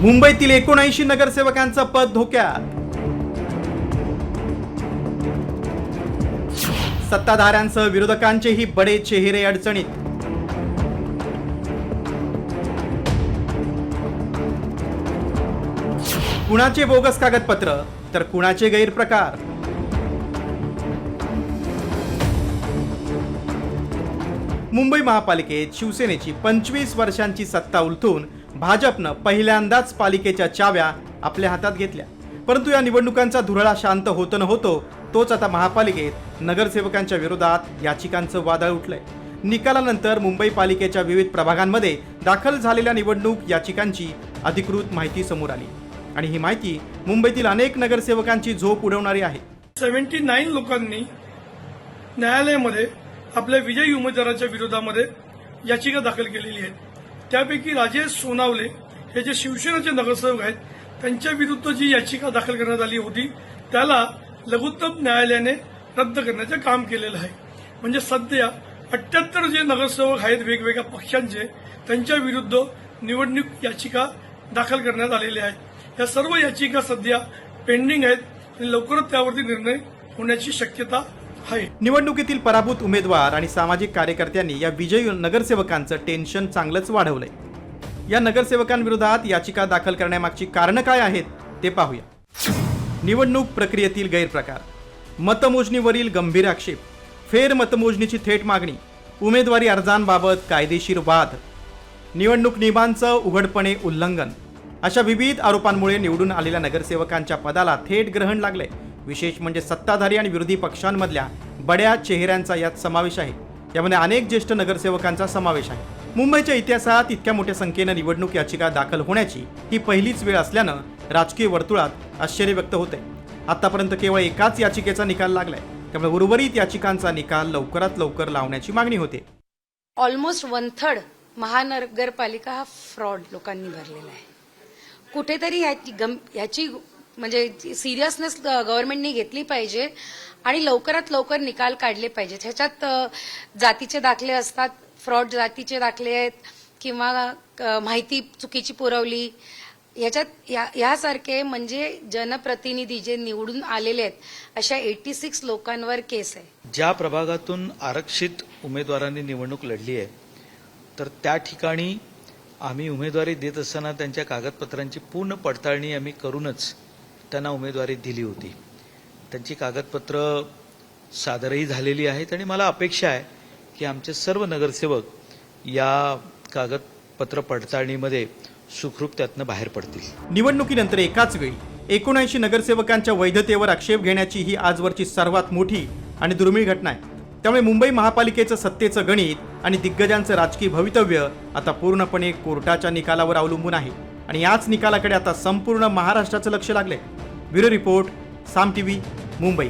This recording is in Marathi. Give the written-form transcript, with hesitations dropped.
मुंबईतील 79 नगरसेवकांचं पद धोक्यात। सत्ताधाऱ्यांसह विरोधकांचेही बडे चेहरे अडचणीत। कुणाचे बोगस कागदपत्र तर कुणाचे गैरप्रकार। मुंबई महापालिकेत शिवसेनेची 25 वर्षांची सत्ता उलथून भाजपनं पहिल्यांदाच पालिकेच्या चाव्या आपल्या हातात घेतल्या। परंतु या निवडणुकांचा धुरळा शांत होतो न होतो तोच आता महापालिकेत नगरसेवकांच्या विरोधात याचिकांचं वादळ उठलंय। निकालानंतर मुंबई पालिकेच्या विविध प्रभागांमध्ये दाखल झालेल्या निवडणूक याचिकांची अधिकृत माहिती समोर आली आणि ही माहिती मुंबईतील अनेक नगरसेवकांची झोप उडवणारी आहे। 79 लोकांनी न्यायालयामध्ये आपल्या विजयी उमेदवाराच्या विरोधामध्ये याचिका दाखल केलेली आहे। त्यापैकी राजेश सोनावले हे जे शिवसेनेचे नगरसेवक आहेत त्यांच्या विरुद्ध जी याचिका दाखल करण्यात आली होती त्याला लघुत्तम न्यायालयाने रद्द करण्याचे काम केलेलं आहे। म्हणजे सध्या 78 जे नगरसेवक आहेत वेगवेगळ्या पक्षांचे त्यांच्या विरुद्ध निवडणूक याचिका दाखल करण्यात आलेल्या आहेत। या सर्व याचिका सध्या पेंडिंग आहेत आणि लवकरच त्यावरती निर्णय होण्याची शक्यता आहे। निवडणुकीतील पराभूत उमेदवार आणि सामाजिक कार्यकर्त्यांनी या विजयी नगरसेवकांचं टेन्शन चांगलंच वाढवलंय। या नगरसेवकांविरोधात याचिका दाखल करण्यामागची कारणं काय आहेत ते पाहूया। निवडणूक प्रक्रियेतील गैरप्रकार, मतमोजणीवरील गंभीर आक्षेप, फेर मतमोजणीची थेट मागणी, उमेदवारी अर्जांबाबत कायदेशीर वाद, निवडणूक नियमांचं उघडपणे उल्लंघन अशा विविध आरोपांमुळे निवडून आलेल्या नगरसेवकांच्या पदाला थेट ग्रहण लागले। विशेष म्हणजे सत्ताधारी आणि विरोधी पक्षांमधल्या बड्या चेहऱ्यांचा यात समावेश आहे। यामध्ये अनेक ज्येष्ठ नगरसेवकांचा समावेश आहे। मुंबईच्या इतिहासात इतक्या मोठ्या संख्येनं निवडणूक याचिका दाखल होण्याची ही पहिलीच वेळ असल्यानं राजकीय वर्तुळात आश्चर्य व्यक्त होते। आतापर्यंत केवळ एकाच याचिकेचा निकाल लागलाय, त्यामुळे उर्वरित याचिकांचा निकाल लवकरात लवकर लावण्याची मागणी होते। ऑलमोस्ट 1/3 महानगरपालिका हा फ्रॉड लोकांनी भरलेला आहे। कुठेतरी ह्याची म्हणजे सिरियसनेस गव्हर्नमेंटने घेतली पाहिजे आणि लवकरात लवकर निकाल काढले पाहिजेत। ह्याच्यात जातीचे दाखले असतात, फ्रॉड जातीचे दाखले आहेत किंवा माहिती चुकीची पुरवली, ह्याच्यात ह्यासारखे म्हणजे जनप्रतिनिधी जे निवडून आलेले आहेत अशा 86 लोकांवर केस आहे। ज्या प्रभागातून आरक्षित उमेदवारांनी निवडणूक लढली आहे तर त्या ठिकाणी आम्ही उमेदवारी देत असताना त्यांच्या कागदपत्रांची पूर्ण पडताळणी आम्ही करूनच त्यांना उमेदवारी दिली होती। त्यांची कागदपत्र सादरही झालेली आहेत आणि मला अपेक्षा आहे की आमचे सर्व नगरसेवक या कागदपत्र पडताळणीमध्ये सुखरूप त्यातनं बाहेर पडतील। निवडणुकीनंतर एकाच वेळी 79 नगरसेवकांच्या वैधतेवर आक्षेप घेण्याची ही आजवरची सर्वात मोठी आणि दुर्मिळ घटना आहे। त्यामुळे मुंबई महापालिकेचं सत्तेचं गणित आणि दिग्गजांचं राजकीय भवितव्य आता पूर्णपणे कोर्टाच्या निकालावर अवलंबून आहे आणि याच निकालाकडे आता संपूर्ण महाराष्ट्राचं लक्ष लागलंय। ब्युरो रिपोर्ट, साम टीव्ही, मुंबई।